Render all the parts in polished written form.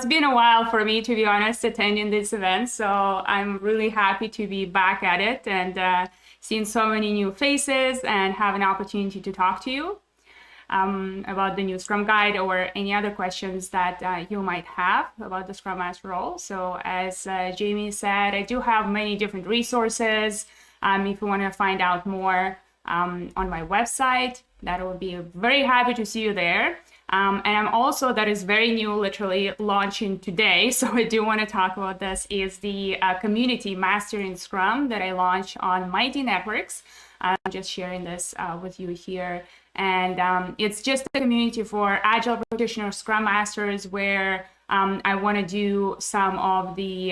it's been a while for me, to be honest, attending this event. So I'm really happy to be back at it and seeing so many new faces and have an opportunity to talk to you about the new Scrum Guide or any other questions that you might have about the Scrum Master role. So as Jamie said, I do have many different resources. If you want to find out more on my website, that would be very happy to see you there. And I'm also, that is very new, literally launching today. So I do want to talk about this, is the community Mastering Scrum that I launched on Mighty Networks. I'm just sharing this with you here. And it's just a community for Agile practitioners, Scrum Masters, where I want to do some of the,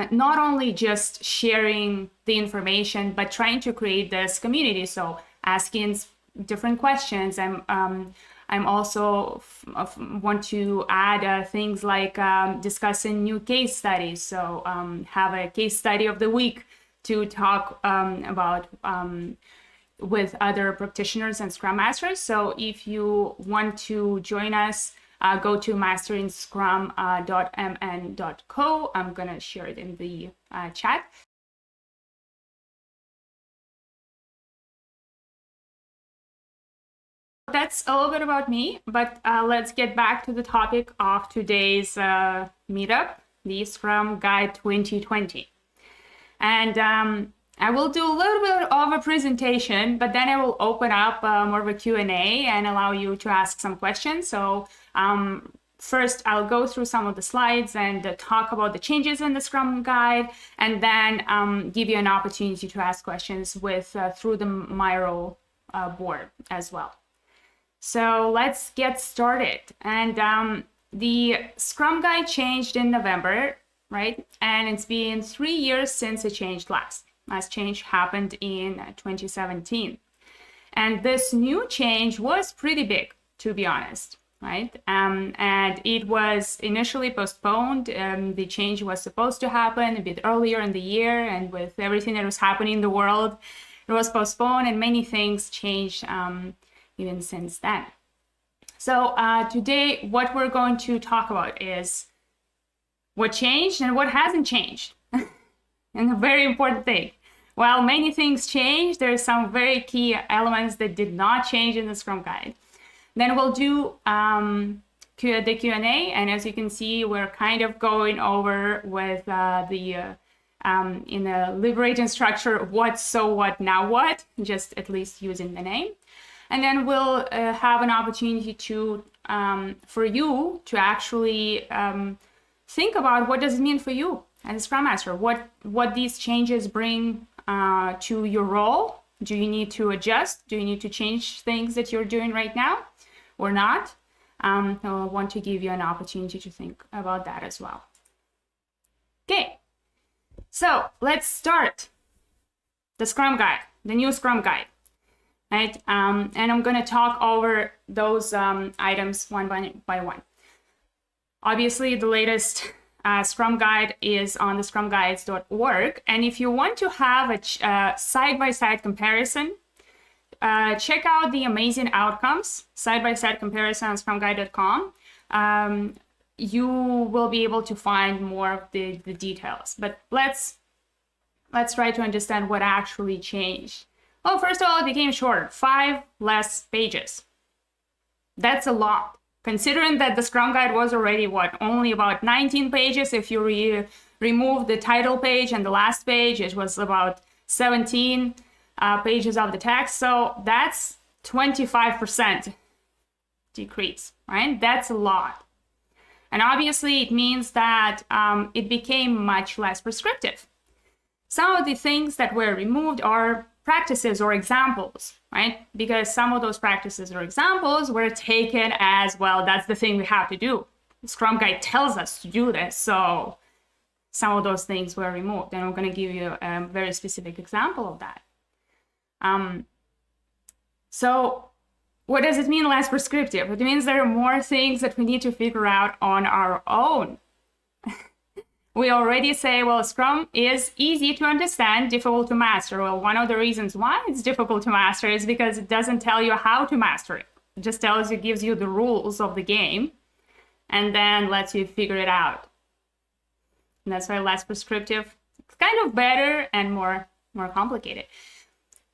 not only just sharing the information, but trying to create this community. So asking different questions. I'm also want to add things like discussing new case studies. So have a case study of the week to talk about with other practitioners and Scrum Masters. So if you want to join us, go to masteringscrum.mn.co. I'm gonna share it in the chat. That's a little bit about me, but let's get back to the topic of today's meetup, the Scrum Guide 2020. And I will do a little bit of a presentation, but then I will open up more of a Q&A and allow you to ask some questions. So first, I'll go through some of the slides and talk about the changes in the Scrum Guide, and then give you an opportunity to ask questions with through the Miro board as well. So let's get started. And the Scrum Guide changed in November, right? And it's been 3 years since it changed last. Last change happened in 2017. And this new change was pretty big, to be honest, right? And it was initially postponed. The change was supposed to happen a bit earlier in the year, and with everything that was happening in the world, it was postponed, and many things changed even since then. So today, what we're going to talk about is what changed and what hasn't changed. And a very important thing. While many things changed, there are some very key elements that did not change in the Scrum Guide. Then we'll do the Q&A, and as you can see, we're kind of going over with in a liberating structure, what, so what, now what, just at least using the name. And then we'll have an opportunity to for you to actually think about what does it mean for you as a Scrum Master, what these changes bring to your role. Do you need to adjust? Do you need to change things that you're doing right now or not? I want to give you an opportunity to think about that as well. Okay, so let's start the Scrum Guide, the new Scrum Guide. Right? And I'm going to talk over those items one by one. Obviously, the latest Scrum Guide is on the scrumguides.org. And if you want to have a side-by-side comparison, check out the amazing outcomes, side-by-side comparison on scrumguide.com. You will be able to find more of the details. But let's try to understand what actually changed. Well, first of all, it became shorter, 5 less pages. That's a lot, considering that the Scrum Guide was already, only about 19 pages. If you remove the title page and the last page, it was about 17 pages of the text. So that's 25% decrease, right? That's a lot. And obviously, it means that it became much less prescriptive. Some of the things that were removed are practices or examples, right? Because some of those practices or examples were taken as, well, that's the thing we have to do. The Scrum Guide tells us to do this, so some of those things were removed. And I'm going to give you a very specific example of that. So what does it mean less prescriptive? It means there are more things that we need to figure out on our own. We already say, well, Scrum is easy to understand, difficult to master. Well, one of the reasons why it's difficult to master is because it doesn't tell you how to master it. It just gives you the rules of the game. and then lets you figure it out. And that's why less prescriptive. It's kind of better and more complicated.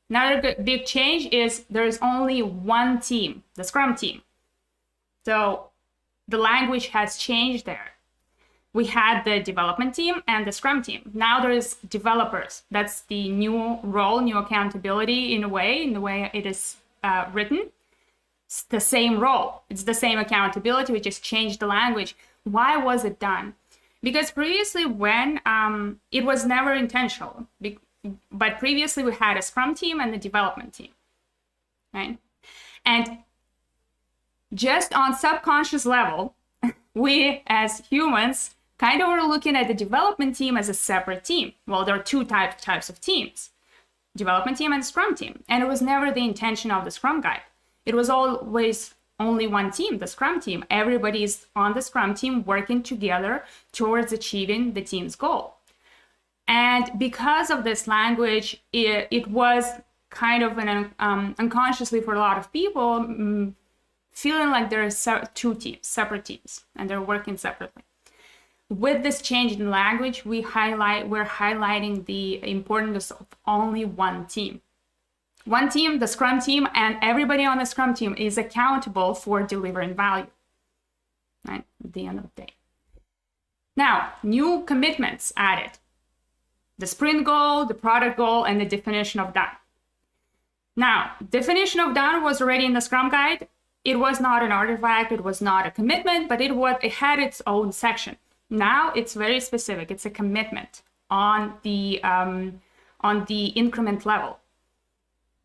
Another big change is there's only one team, the Scrum team. So the language has changed there. We had the development team and the Scrum team. Now there's developers. That's the new role, new accountability in the way it is written. It's the same role. It's the same accountability. We just changed the language. Why was it done? Because previously when it was never intentional, but previously we had a Scrum team and the development team, right? And just on subconscious level, we as humans kind of were looking at the development team as a separate team. Well, there are two types of teams, development team and Scrum team. And it was never the intention of the Scrum Guide. It was always only one team, the Scrum team. Everybody's on the Scrum team working together towards achieving the team's goal. And because of this language, it was kind of unconsciously for a lot of people, feeling like there are two teams, separate teams, and they're working separately. With this change in language, we're highlighting the importance of only one team. One team, the Scrum team, and everybody on the Scrum team is accountable for delivering value, right, at the end of the day. Now, new commitments added. The sprint goal, the product goal, and the definition of done. Now, definition of done was already in the Scrum Guide. It was not an artifact, it was not a commitment, but it had its own section. Now it's very specific. It's a commitment on the increment level.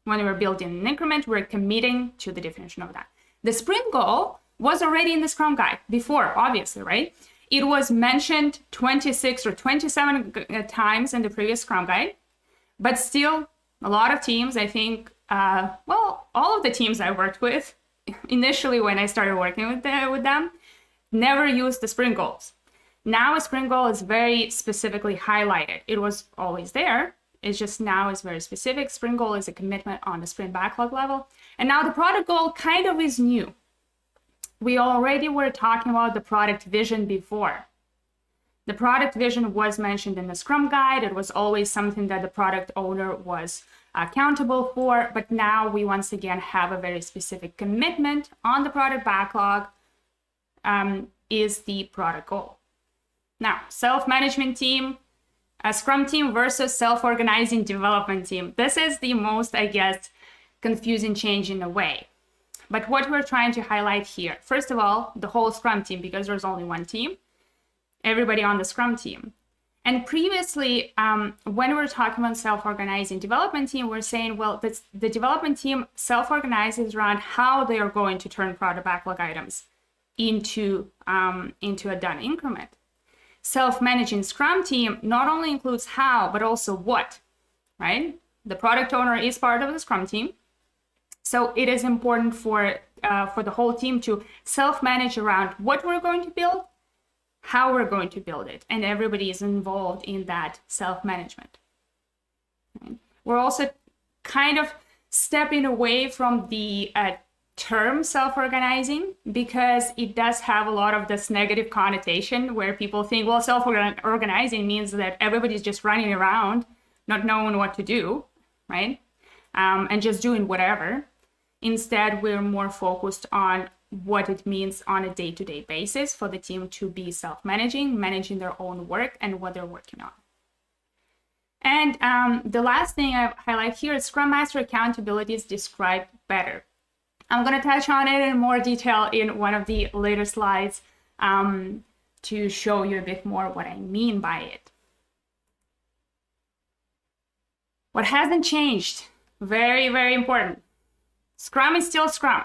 When we're building an increment, we're committing to the definition of that. The sprint goal was already in the Scrum Guide before, obviously, right? It was mentioned 26 or 27 times in the previous Scrum Guide, but still a lot of teams, I think, all of the teams I worked with, initially when I started working with them, never used the sprint goals. Now a sprint goal is very specifically highlighted. It was always there. It's just now is very specific. Sprint goal is a commitment on the sprint backlog level. And now the product goal kind of is new. We already were talking about the product vision before. The product vision was mentioned in the Scrum Guide. It was always something that the product owner was accountable for. But now we once again have a very specific commitment on the product backlog is the product goal. Now, self-management team, a Scrum team versus self-organizing development team. This is the most, I guess, confusing change in a way. But what we're trying to highlight here, first of all, the whole Scrum team, because there's only one team, everybody on the Scrum team. And previously, when we were talking about self-organizing development team, we're saying, well, the development team self-organizes around how they are going to turn product backlog items into a done increment. Self-managing Scrum team not only includes how, but also what, right? The product owner is part of the Scrum team. So it is important for the whole team to self-manage around what we're going to build, how we're going to build it, and everybody is involved in that self-management. Right? We're also kind of stepping away from the term self-organizing, because it does have a lot of this negative connotation where people think, well, self-organizing means that everybody's just running around, not knowing what to do, right? And just doing whatever. Instead, we're more focused on what it means on a day-to-day basis for the team to be self-managing, managing their own work and what they're working on. And the last thing I highlight here is Scrum Master accountabilities described better. I'm going to touch on it in more detail in one of the later slides to show you a bit more what I mean by it. What hasn't changed? Very, very important. Scrum is still Scrum.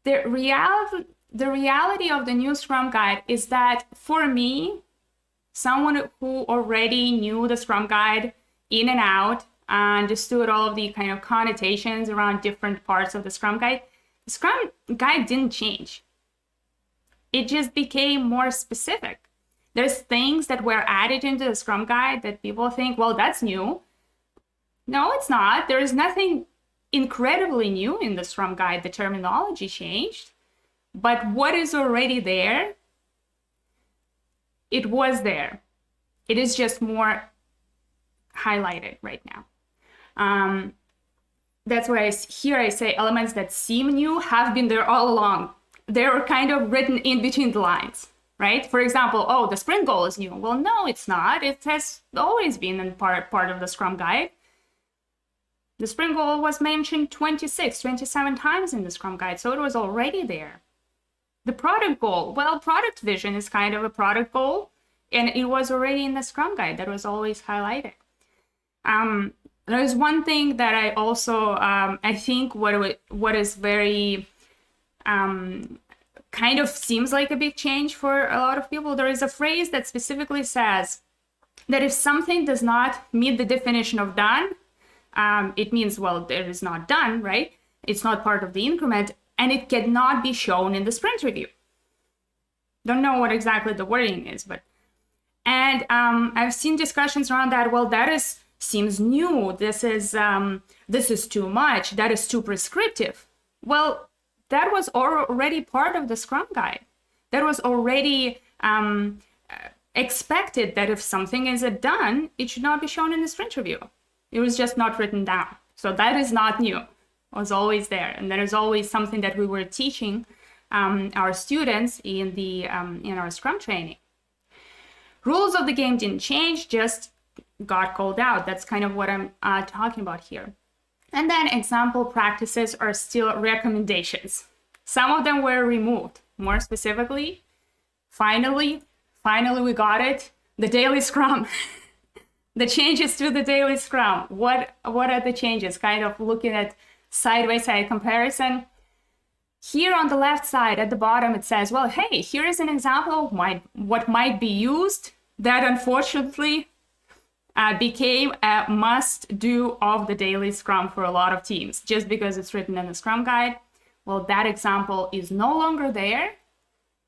The reality of the new Scrum Guide is that for me, someone who already knew the Scrum Guide in and out, understood all of the kind of connotations around different parts of the Scrum Guide, the Scrum Guide didn't change. It just became more specific. There's things that were added into the Scrum Guide that people think, well, that's new. No, it's not. There is nothing incredibly new in the Scrum Guide. The terminology changed, But what is already there, it was there. It is just more highlighted right now. That's why here I say elements that seem new have been there all along. They're kind of written in between the lines, right? For example, oh, the sprint goal is new. Well, no, it's not. It has always been in part of the Scrum Guide. The sprint goal was mentioned 27 times in the Scrum Guide, so it was already there. The product goal, well, product vision is kind of a product goal, and it was already in the Scrum Guide. That was always highlighted. There's one thing that I also, I think what is very, kind of seems like a big change for a lot of people. There is a phrase that specifically says that if something does not meet the definition of done, it means, well, it is not done, right? It's not part of the increment, and it cannot be shown in the sprint review. Don't know what exactly the wording is, but, and I've seen discussions around that. Well, seems new. This is too much. That is too prescriptive. Well, that was already part of the Scrum Guide. That was already expected that if something is done, it should not be shown in the sprint review. It was just not written down. So that is not new. It was always there. And that is always something that we were teaching our students in our Scrum training. Rules of the game didn't change, just got called out. That's kind of what I'm talking about here. And then example practices are still recommendations. Some of them were removed. More specifically, finally we got it, the daily Scrum. The changes to the daily Scrum. What are the changes? Kind of looking at side-by-side comparison. Here on the left side at the bottom, it says, well, hey, here is an example of what might be used that unfortunately became a must-do of the daily Scrum for a lot of teams, just because it's written in the Scrum Guide. Well, that example is no longer there.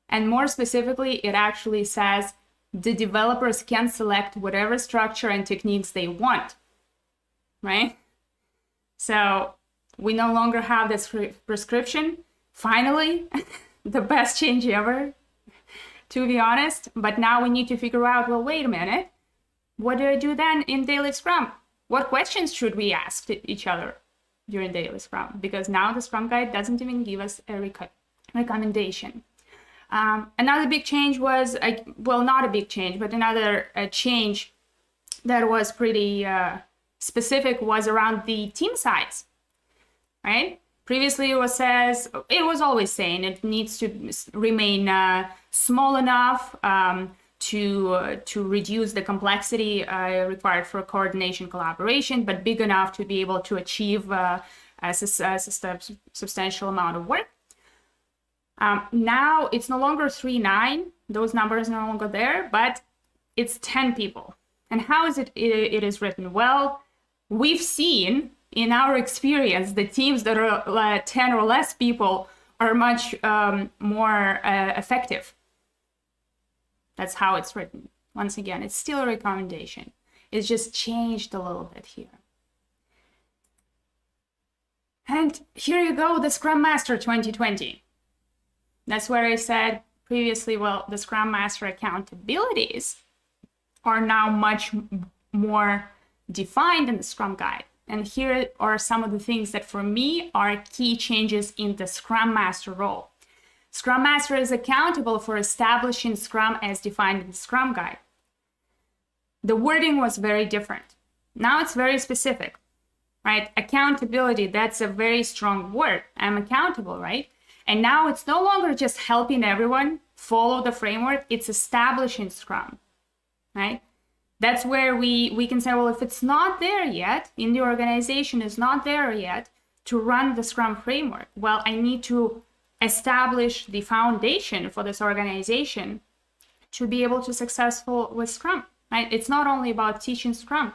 And more specifically, it actually says the developers can select whatever structure and techniques they want, right? So we no longer have this prescription. Finally, the best change ever, to be honest. But now we need to figure out, well, wait a minute. What do I do then in daily Scrum? What questions should we ask each other during daily Scrum? Because now the Scrum Guide doesn't even give us a recommendation. Another big change was, well, not a big change, but another change that was pretty specific was around the team size, right? Previously, it was always saying it needs to remain small enough to reduce the complexity required for coordination, collaboration, but big enough to be able to achieve a substantial amount of work. Now it's no longer 3-9. Those numbers are no longer there, but it's 10 people. And how is it is written? Well, we've seen in our experience the teams that are 10 or less people are much more effective. That's how it's written. Once again, it's still a recommendation. It's just changed a little bit here. And here you go, the Scrum Master 2020. That's where I said previously, well, the Scrum Master accountabilities are now much more defined in the Scrum Guide. And here are some of the things that for me are key changes in the Scrum Master role. Scrum Master is accountable for establishing Scrum as defined in the Scrum Guide. The wording was very different. Now it's very specific, right? Accountability, that's a very strong word. I'm accountable, right? And now it's no longer just helping everyone follow the framework, it's establishing Scrum, right? That's where we can say, well, if it's not there yet, in the organization is not there yet to run the Scrum framework, well, I need to establish the foundation for this organization to be able to successful with Scrum, right? It's not only about teaching Scrum,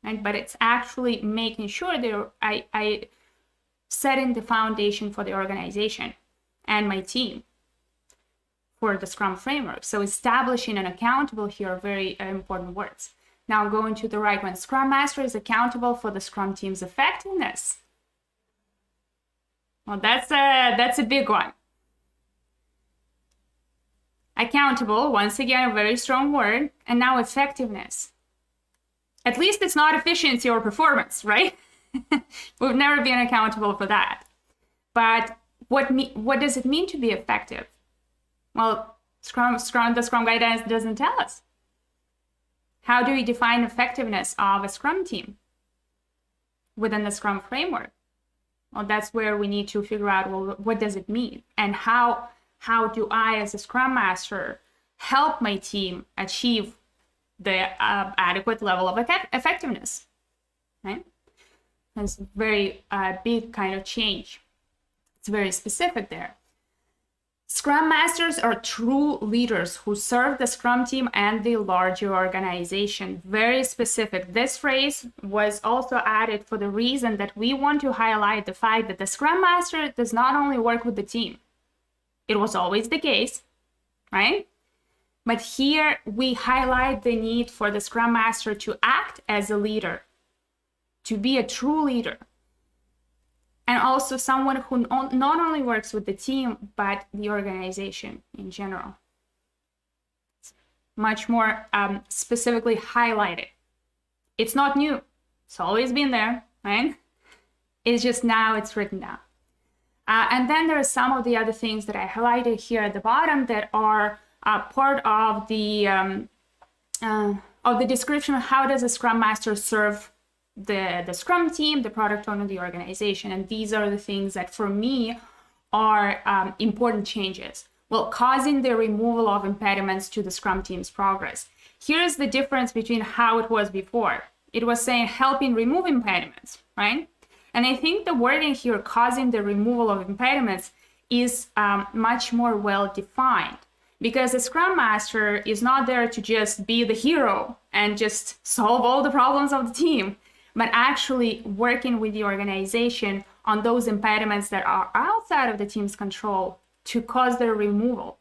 right? But it's actually making sure that I setting the foundation for the organization and my team for the Scrum framework. So establishing and accountable here are very important words. Now going to the right one. Scrum Master is accountable for the Scrum team's effectiveness. Well, that's a big one. Accountable, once again, a very strong word. And now effectiveness. At least it's not efficiency or performance, right? We've never been accountable for that. But what does it mean to be effective? Well, the Scrum Guide doesn't tell us. How do we define effectiveness of a Scrum team within the Scrum framework? Well, that's where we need to figure out, well, what does it mean? And how do I, as a Scrum Master, help my team achieve the adequate level of effectiveness, right? That's a very big kind of change. It's very specific there. Scrum Masters are true leaders who serve the Scrum team and the larger organization. Very specific. This phrase was also added for the reason that we want to highlight the fact that the Scrum Master does not only work with the team. It was always the case, right? But here we highlight the need for the Scrum Master to act as a leader, to be a true leader. And also someone who not only works with the team, but the organization in general. It's much more specifically highlighted. It's not new. It's always been there, right? It's just now it's written down. And then there are some of the other things that I highlighted here at the bottom that are part of the description of how does a Scrum Master serve the Scrum team, the product owner, the organization. And these are the things that for me are important changes. Well, causing the removal of impediments to the Scrum team's progress. Here's the difference between how it was before. It was saying helping remove impediments, right? And I think the wording here, causing the removal of impediments, is much more well defined, because the Scrum Master is not there to just be the hero and just solve all the problems of the team, but actually working with the organization on those impediments that are outside of the team's control to cause their removal.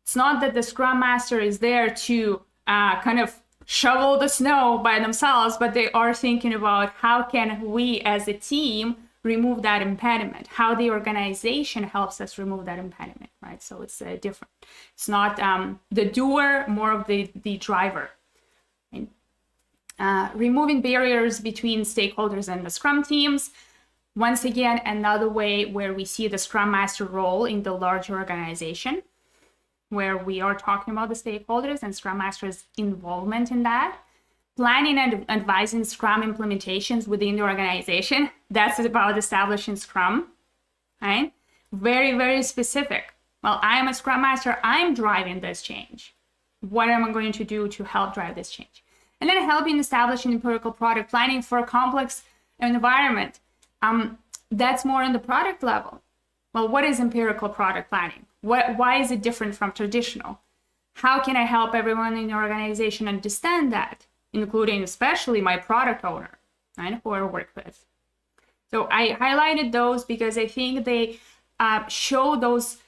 It's not that the Scrum Master is there to kind of shovel the snow by themselves, but they are thinking about how can we as a team remove that impediment, how the organization helps us remove that impediment, right? So it's different. It's not the doer, more of the driver. Right? Removing barriers between stakeholders and the Scrum teams. Once again, another way where we see the Scrum Master role in the larger organization, where we are talking about the stakeholders and Scrum Master's involvement in that. Planning and advising Scrum implementations within the organization. That's about establishing Scrum, right? Very, very specific. Well, I am a Scrum Master. I'm driving this change. What am I going to do to help drive this change? And then helping establishing empirical product planning for a complex environment. That's more on the product level. Well, what is empirical product planning? Why is it different from traditional? How can I help everyone in the organization understand that, including especially my product owner, right, who I work with? So I highlighted those because I think they show those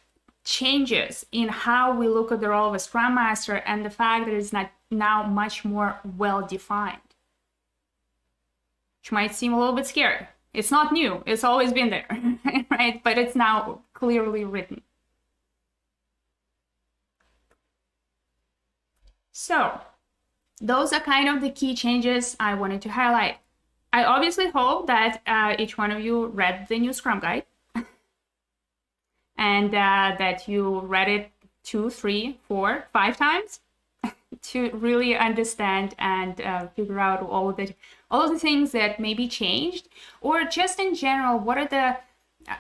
changes in how we look at the role of a Scrum Master and the fact that it's not now much more well-defined, which might seem a little bit scary. It's not new. It's always been there, right? But it's now clearly written. So those are kind of the key changes I wanted to highlight. I obviously hope that each one of you read the new Scrum Guide and that you read it 2, 3, 4, 5 times to really understand and figure out all of the things that may be changed, or just in general, what are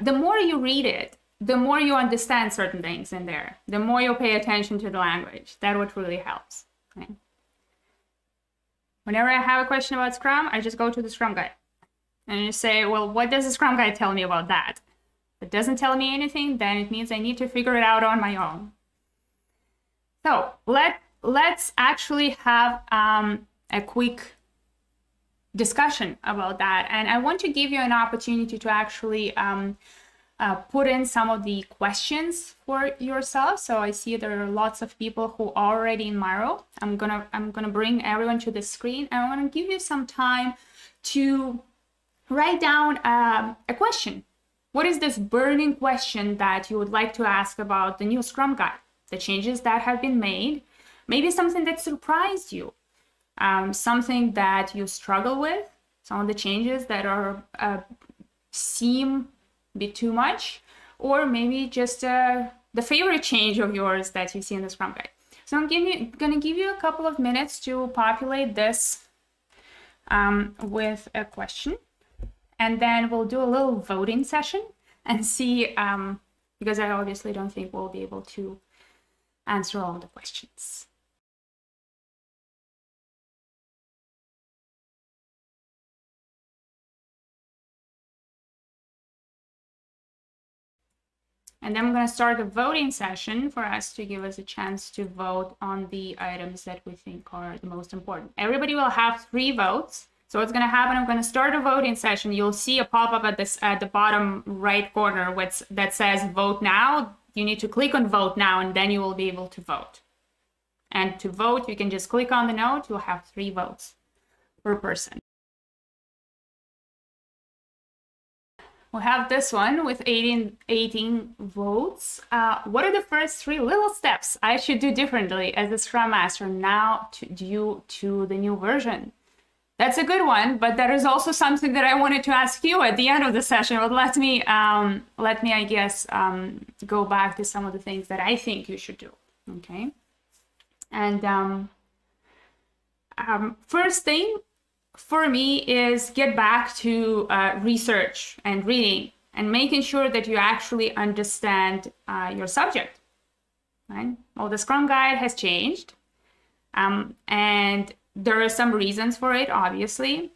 the more you read it, the more you understand certain things in there, the more you pay attention to the language. That's what really helps. Okay? Whenever I have a question about Scrum, I just go to the Scrum Guide and you say, well, what does the Scrum Guide tell me about that? If it doesn't tell me anything, then it means I need to figure it out on my own. So let's actually have a quick discussion about that. And I want to give you an opportunity to actually put in some of the questions for yourself. So I see there are lots of people who are already in Miro. I'm gonna bring everyone to the screen, and I want to give you some time to write down a question. What is this burning question that you would like to ask about the new Scrum Guide? the changes that have been made, maybe something that surprised you, something that you struggle with, some of the changes that are seem a bit too much, or maybe just the favorite change of yours that you see in the Scrum Guide. So I'm going to give you a couple of minutes to populate this with a question, and then we'll do a little voting session and see, because I obviously don't think we'll be able to answer all the questions. And then I'm going to start a voting session for us to give us a chance to vote on the items that we think are the most important. Everybody will have 3 votes. So what's going to happen, I'm going to start a voting session. You'll see a pop-up at the bottom right corner that says vote now. You need to click on vote now, and then you will be able to vote. And to vote, you can just click on the note. You'll have 3 votes per person. We have this one with 18 votes. What are the first 3 little steps I should do differently as a Scrum Master now due to the new version? That's a good one, but there is also something that I wanted to ask you at the end of the session. But let me, I guess, go back to some of the things that I think you should do. Okay. And first thing for me is get back to research and reading and making sure that you actually understand your subject. Right? Well, the Scrum Guide has changed, and there are some reasons for it, obviously.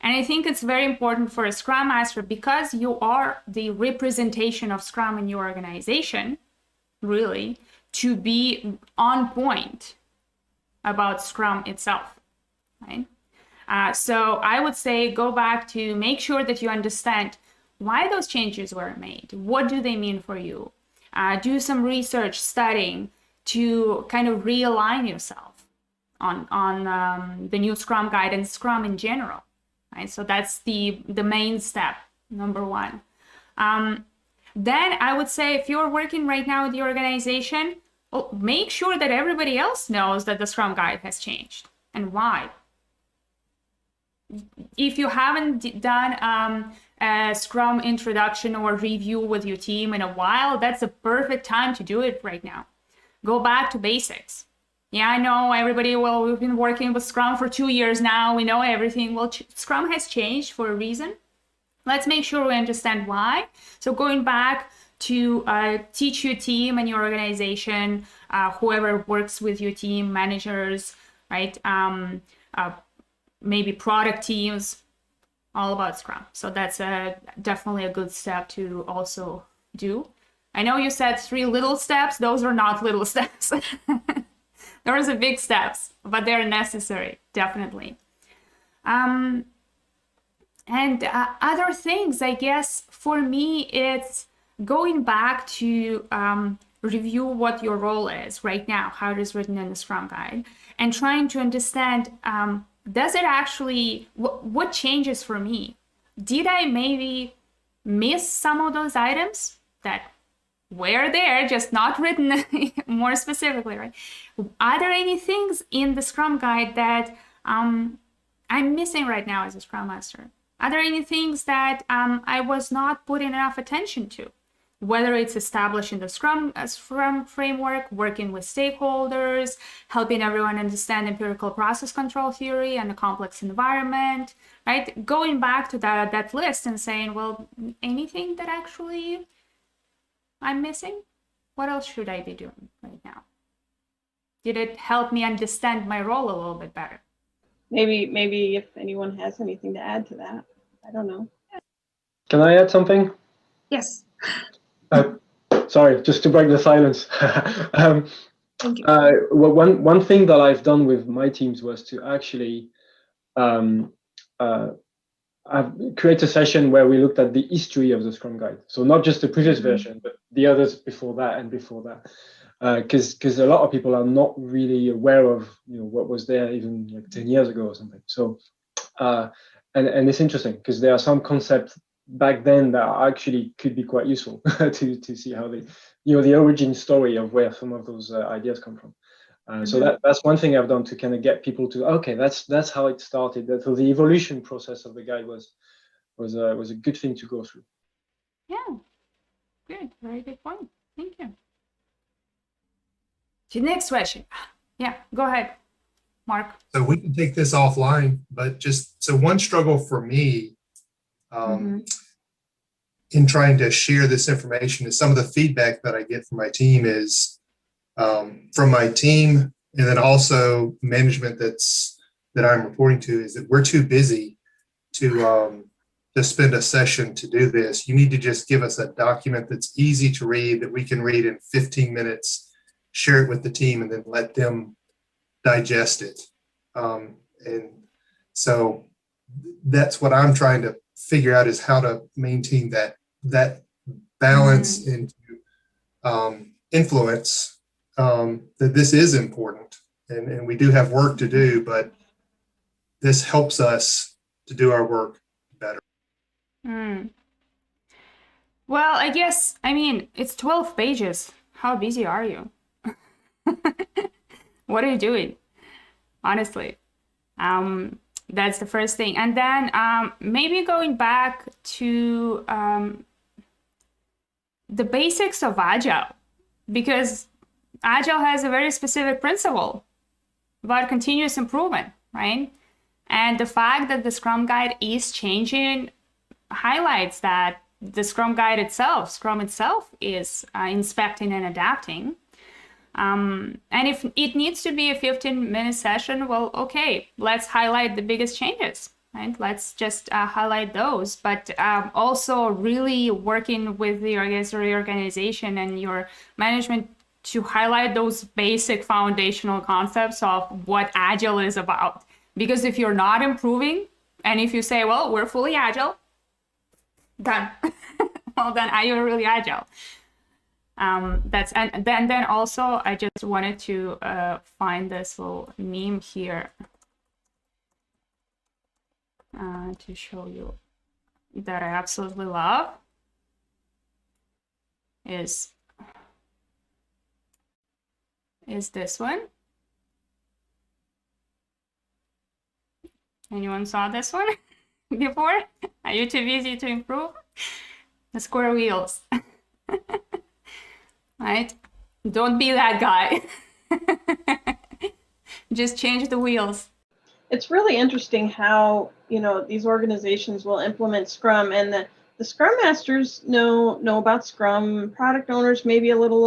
And I think it's very important for a Scrum Master, because you are the representation of Scrum in your organization, really, to be on point about Scrum itself, right? So I would say go back to make sure that you understand why those changes were made. What do they mean for you? Do some research, studying to kind of realign yourself on the new Scrum Guide and Scrum in general, right? So that's the main step, number 1. Then I would say, if you're working right now with the organization, well, make sure that everybody else knows that the Scrum Guide has changed and why. If you haven't done a Scrum introduction or review with your team in a while, that's a perfect time to do it right now. Go back to basics. Yeah, I know everybody, well, we've been working with Scrum for 2 years now. We know everything. Well, Scrum has changed for a reason. Let's make sure we understand why. So going back to teach your team and your organization, whoever works with your team, managers, right? Maybe product teams, all about Scrum. So that's definitely a good step to also do. I know you said 3 little steps. Those are not little steps. Those are big steps, but they're necessary, definitely. And other things, I guess, for me, it's going back to review what your role is right now, how it is written in the Scrum Guide, and trying to understand, does it actually, what changes for me? Did I maybe miss some of those items that were there, just not written more specifically, right? Are there any things in the Scrum Guide that I'm missing right now as a Scrum Master? Are there any things that I was not putting enough attention to? Whether it's establishing the Scrum framework, working with stakeholders, helping everyone understand empirical process control theory and a complex environment, right? Going back to that list and saying, well, anything that actually I'm missing? What else should I be doing right now? Did it help me understand my role a little bit better? Maybe if anyone has anything to add to that, I don't know. Can I add something? Yes. Sorry, just to break the silence. Thank you. Well, one thing that I've done with my teams was to actually I've created a session where we looked at the history of the Scrum Guide. So not just the previous version, but the others before that and before that. Because a lot of people are not really aware of what was there even like 10 years ago or something. So and it's interesting because there are some concepts back then that actually could be quite useful to see how they, the origin story of where some of those ideas come from. So that's one thing I've done to kind of get people to, okay, that's how it started. So the evolution process of the guide was a good thing to go through. Yeah, good, very good point. Thank you. The next question. Yeah, go ahead, Mark. So we can take this offline, but just so one struggle for me in trying to share this information is some of the feedback that I get from my team is from my team, and then also management that I'm reporting to, is that we're too busy to spend a session to do this. You need to just give us a document that's easy to read, that we can read in 15 minutes, share it with the team, and then let them digest it. And so that's what I'm trying to figure out, is how to maintain that balance into influence, that this is important, and we do have work to do, but this helps us to do our work better. Well, I mean, it's 12 pages. How busy are you? What are you doing? Honestly, that's the first thing. And then maybe going back to the basics of Agile, because Agile has a very specific principle about continuous improvement, right? And the fact that the Scrum Guide is changing highlights that the Scrum itself is inspecting and adapting. And if it needs to be a 15-minute session, well, okay, let's highlight the biggest changes, right? Let's just highlight those, but also really working with the organization and your management to highlight those basic foundational concepts of what Agile is about. Because if you're not improving, and if you say, well, we're fully Agile, done. Well, then are you really Agile? And then also I just wanted to find this little meme here to show you that I absolutely love. Is this one? Anyone saw this one before? Are you too busy to improve? The square wheels. Right? Don't be that guy. Just change the wheels. It's really interesting how, these organizations will implement Scrum, and the Scrum Masters know about Scrum, product owners maybe a little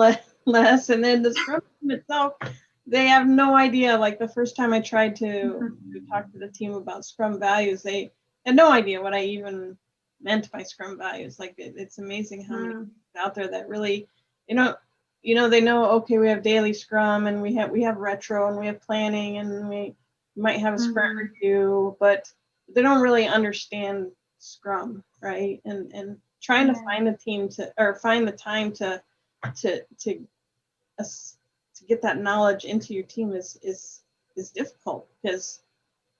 less, and then the Scrum team itself, they have no idea. Like the first time I tried to talk to the team about Scrum values, they had no idea what I even meant by Scrum values. Like it's amazing how many people out there that really, they know, okay, we have daily Scrum, and we have retro, and we have planning, and we might have a sprint review, but they don't really understand Scrum, right? And trying to find find the time to get that knowledge into your team is difficult, because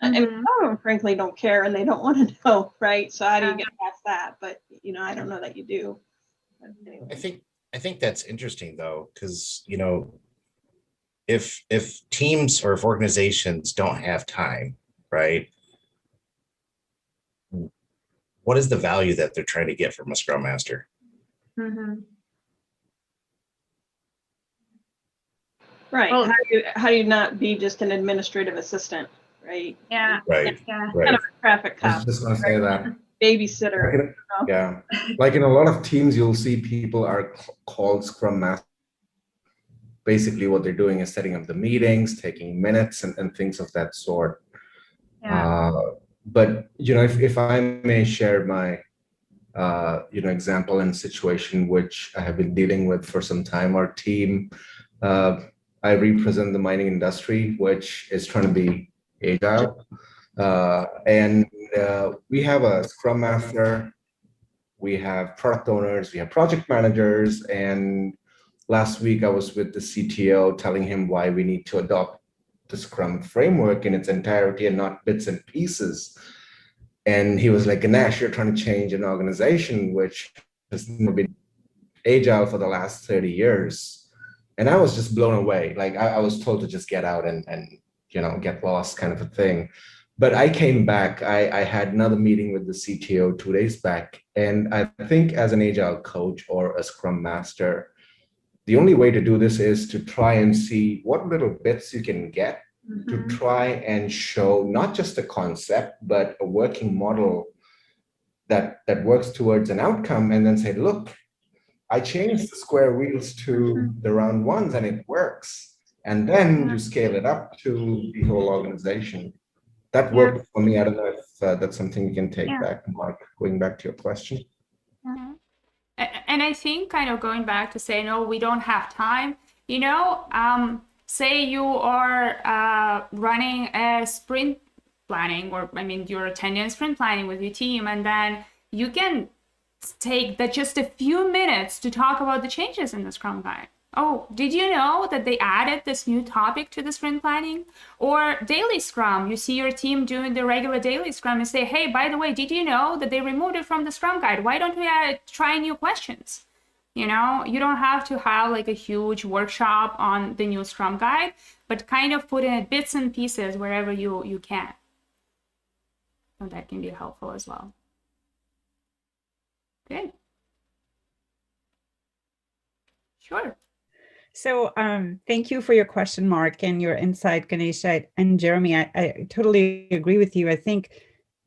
and some of them frankly don't care and they don't want to know, right? So how do you get past that? But I don't know that you do. But anyway. I think that's interesting though, because if teams or if organizations don't have time, right? What is the value that they're trying to get from a Scrum Master? Right. Well, how do you not be just an administrative assistant, right? Yeah. Right. Yeah. Right. Kind of a traffic I cop. was just going to say that. Babysitter. Yeah. Like in a lot of teams, you'll see people are called Scrum Masters. Basically, what they're doing is setting up the meetings, taking minutes, and things of that sort. Yeah. But if I may share my example and situation which I have been dealing with for some time, our team, I represent the mining industry, which is trying to be agile, and we have a Scrum Master, we have product owners, we have project managers, and last week I was with the CTO telling him why we need to adopt the Scrum framework in its entirety and not bits and pieces. And he was like, Ganesh, you're trying to change an organization which has been agile for the last 30 years. And I was just blown away. Like I was told to just get out and get lost kind of a thing. But I came back, I had another meeting with the CTO 2 days back. And I think as an agile coach or a Scrum Master, the only way to do this is to try and see what little bits you can get to try and show not just a concept, but a working model that works towards an outcome, and then say, look, I changed the square wheels to the round ones and it works. And then you scale it up to the whole organization. That worked for me. I don't know if that's something you can take back, Mark, going back to your question. And I think kind of going back to say, no, we don't have time, say you are running a sprint planning, or you're attending sprint planning with your team, and then you can take just a few minutes to talk about the changes in the Scrum Guide. Oh, did you know that they added this new topic to the sprint planning? Or daily Scrum, you see your team doing the regular daily Scrum and say, hey, by the way, did you know that they removed it from the Scrum Guide? Why don't we try new questions? You don't have to have like a huge workshop on the new Scrum Guide, but kind of put in bits and pieces wherever you can. So that can be helpful as well. Good. Sure. So thank you for your question, Mark, and your insight, Ganesh and Jeremy. I totally agree with you. I think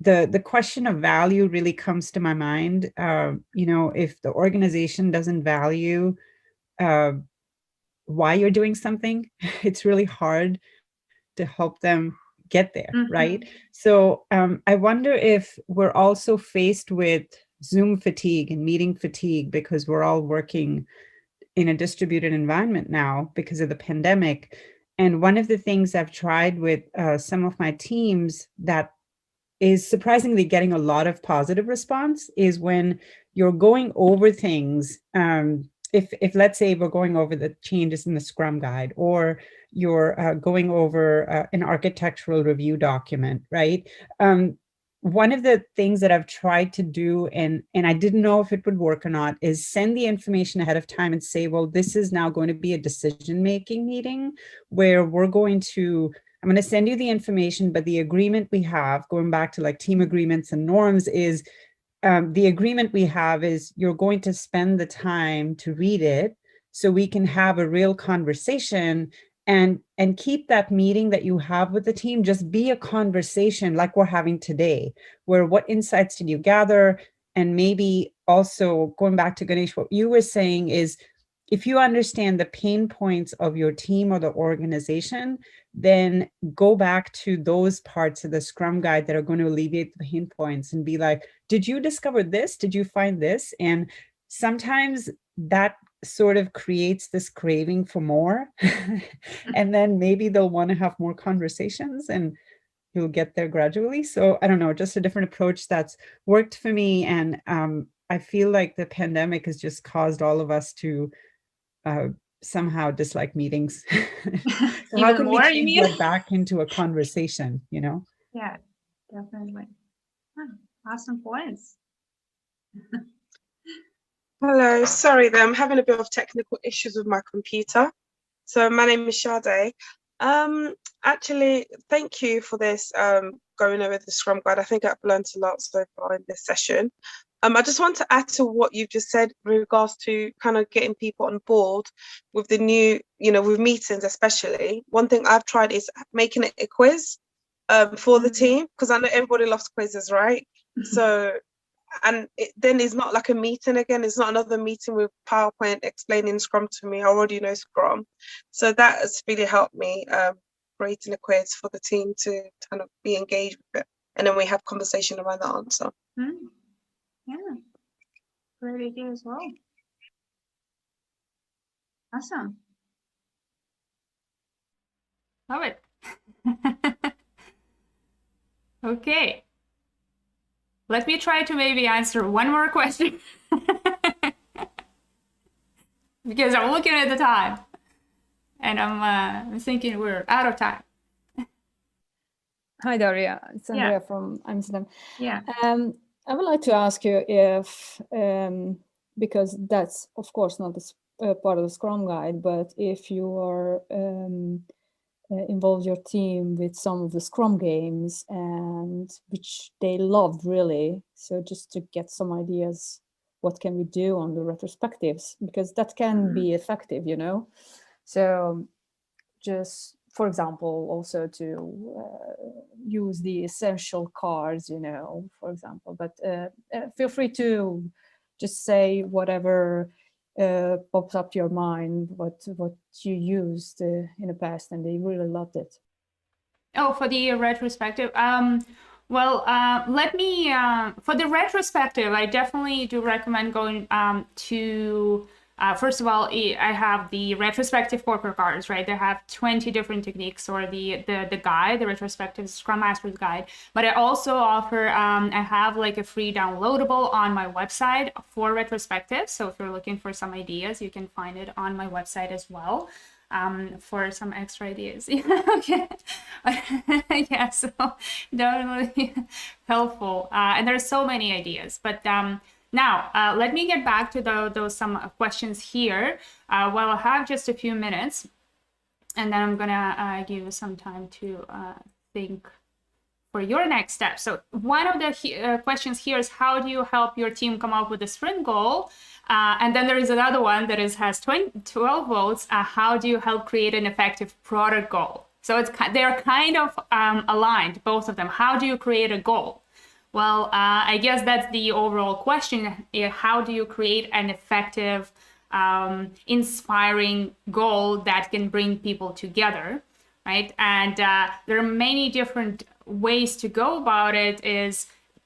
the question of value really comes to my mind. If the organization doesn't value why you're doing something, it's really hard to help them get there, right? So I wonder if we're also faced with Zoom fatigue and meeting fatigue because we're all working in a distributed environment now because of the pandemic. And one of the things I've tried with some of my teams that is surprisingly getting a lot of positive response is when you're going over things. If let's say we're going over the changes in the Scrum Guide, or you're going over an architectural review document, right? One of the things that I've tried to do, and I didn't know if it would work or not, is send the information ahead of time and say, well, this is now going to be a decision-making meeting where I'm going to send you the information, but the agreement we have, going back to like team agreements and norms, is the agreement we have is you're going to spend the time to read it so we can have a real conversation and keep that meeting that you have with the team just be a conversation like we're having today, where what insights did you gather? And maybe also going back to Ganesh, what you were saying is, if you understand the pain points of your team or the organization, then go back to those parts of the Scrum Guide that are going to alleviate the pain points and be like, did you discover this? Did you find this? And sometimes that sort of creates this craving for more. And then maybe they'll want to have more conversations and you'll get there gradually. So I don't know, just a different approach that's worked for me. And I feel like the pandemic has just caused all of us to somehow dislike meetings. So how can we change that back into a conversation, Yeah, definitely. Awesome points. Hello, sorry, I'm having a bit of technical issues with my computer. So my name is Sade. Actually, thank you for this going over the Scrum Guide. I think I've learned a lot so far in this session. I just want to add to what you've just said in regards to kind of getting people on board with the new, with meetings especially. One thing I've tried is making it a quiz for the team, because I know everybody loves quizzes, right? So, and then it's not like a meeting again. It's not another meeting with PowerPoint explaining Scrum to me. I already know Scrum. So that has really helped me creating a quiz for the team to kind of be engaged with it. And then we have conversation around the answer. Yeah, great idea as well. Awesome. Love it. Okay. Let me try to maybe answer one more question. Because I'm looking at the time and I'm thinking we're out of time. Hi, Daria. It's Yeah. Andrea from Amsterdam. Yeah. I would like to ask you if, because that's of course not part of the Scrum Guide, but if you are involve your team with some of the Scrum games and which they loved really. So just to get some ideas, what can we do on the retrospectives? Because that can be effective, you know? So just, for example, also to use the essential cards, you know, for example, but feel free to just say whatever pops up your mind, what you used in the past, and they really loved it. Oh, for the retrospective. Well, let me, for the retrospective, I definitely do recommend going to, first of all, I have the retrospective scorecards, right? They have 20 different techniques, or the guide, the retrospective Scrum Masters guide. But I also offer, I have like a free downloadable on my website for retrospectives. So if you're looking for some ideas, you can find it on my website as well. For some extra ideas. Okay. Yeah, so definitely helpful. And there's so many ideas. But now let me get back to those some questions here. While I have just a few minutes, and then I'm gonna give you some time to think for your next step. So one of the questions here is, how do you help your team come up with a sprint goal? And then there is another one that has 12 votes. How do you help create an effective product goal? So they're kind of aligned, both of them. How do you create a goal? Well, I guess that's the overall question. How do you create an effective, inspiring goal that can bring people together, right? And there are many different ways to go about it,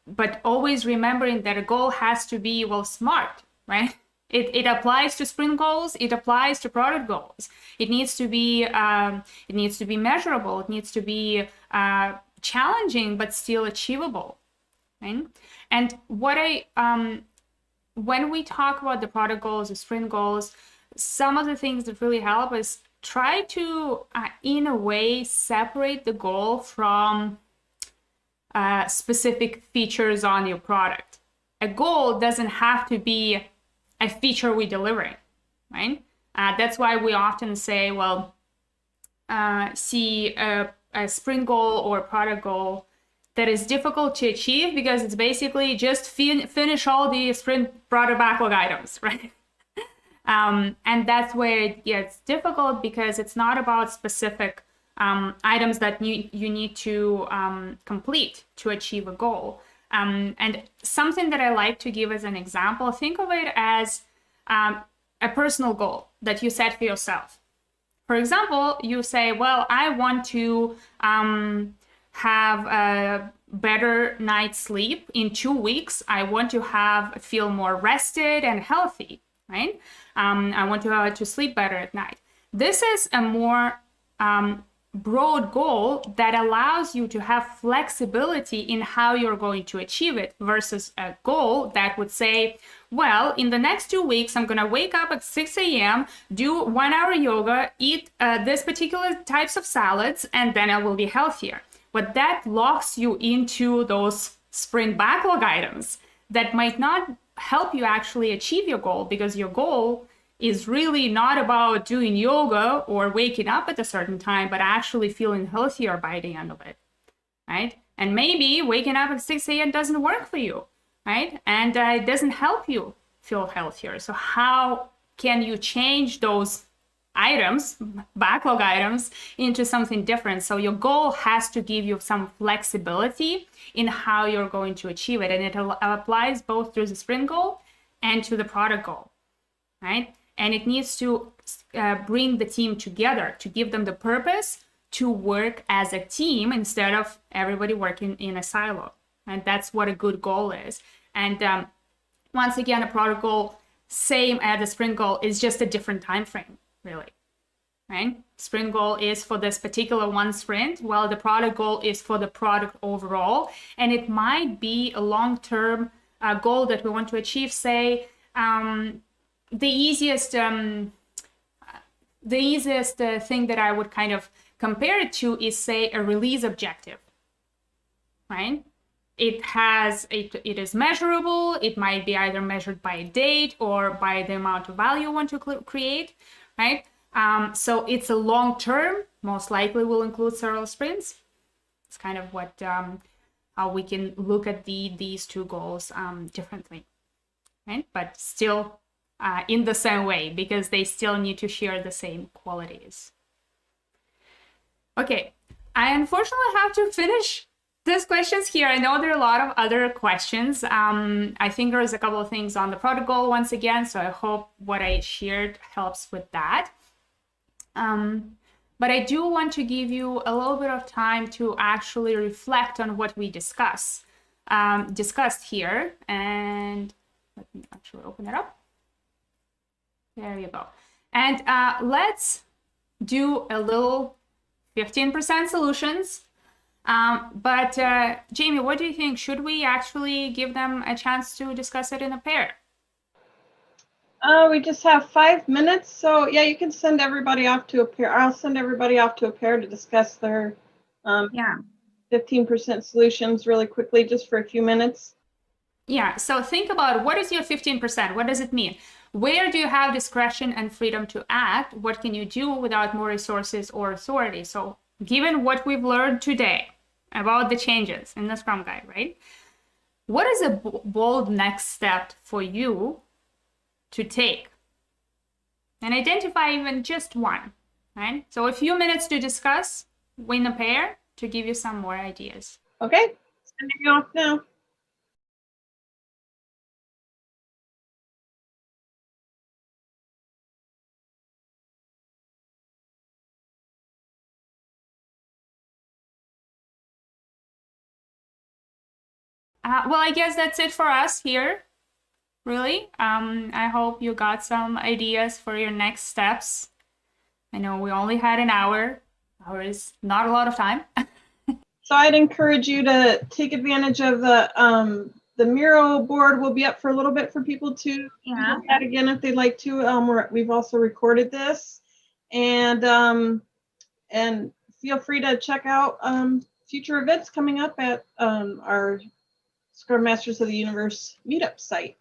but always remembering that a goal has to be, well, smart, right? It applies to sprint goals. It applies to product goals. It needs to be measurable. It needs to be challenging, but still achievable, right? And when we talk about the product goals, the sprint goals, some of the things that really help is try to, in a way, separate the goal from specific features on your product. A goal doesn't have to be a feature we're delivering, right? That's why we often say, well, see a sprint goal or product goal that is difficult to achieve because it's basically just finish all the sprint product backlog items, right? And that's where it gets difficult, because it's not about specific items that you need to complete to achieve a goal. And something that I like to give as an example, think of it as a personal goal that you set for yourself. For example, you say, well, I want to have a better night's sleep in 2 weeks. I want to feel more rested and healthy, right? I want to sleep better at night. This is a more broad goal that allows you to have flexibility in how you're going to achieve it, versus a goal that would say, well, in the next 2 weeks, I'm going to wake up at 6 a.m., do 1 hour yoga, eat this particular types of salads, and then I will be healthier. But that locks you into those sprint backlog items that might not help you actually achieve your goal, because your goal is really not about doing yoga or waking up at a certain time, but actually feeling healthier by the end of it, right? And maybe waking up at 6 a.m. doesn't work for you, right? And it doesn't help you feel healthier. So how can you change those items, backlog items, into something different? So your goal has to give you some flexibility in how you're going to achieve it. And it applies both to the sprint goal and to the product goal, right? And it needs to bring the team together, to give them the purpose to work as a team instead of everybody working in a silo. And that's what a good goal is. And once again, a product goal, same as a sprint goal, is just a different time frame, really, right? Sprint goal is for this particular one sprint, while the product goal is for the product overall. And it might be a long-term goal that we want to achieve, say, the easiest thing that I would kind of compare it to is, say, a release objective, right? It is measurable. It might be either measured by a date or by the amount of value you want to create, right? So it's a long term, most likely will include several sprints. It's kind of what how we can look at these two goals differently, right? But still in the same way, because they still need to share the same qualities. Okay, I unfortunately have to finish these questions here. I know there are a lot of other questions. I think there's a couple of things on the product goal once again, so I hope what I shared helps with that. But I do want to give you a little bit of time to actually reflect on what we discussed here. And let me actually open it up. There you go. And let's do a little 15% solutions. But Jamie, what do you think? Should we actually give them a chance to discuss it in a pair? We just have 5 minutes, so yeah, you can send everybody off to a pair. I'll send everybody off to a pair to discuss their 15% solutions really quickly, just for a few minutes. Yeah, so think about, what is your 15%? What does it mean? Where do you have discretion and freedom to act? What can you do without more resources or authority? So given what we've learned today about the changes in the Scrum Guide, right? What is a bold next step for you to take? And identify even just one, right? So a few minutes to discuss in a pair to give you some more ideas. Okay, sending you off now. Well, I guess that's it for us here, really. I hope you got some ideas for your next steps. I know we only had an hour. Hour is not a lot of time. So I'd encourage you to take advantage of the Miro board. Will be up for a little bit for people to look at again if they'd like to. We've also recorded this, and feel free to check out future events coming up at our Scrum Masters of the Universe Meetup site.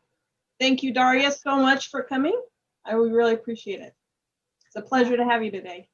Thank you, Daria, so much for coming. I would really appreciate it. It's a pleasure to have you today.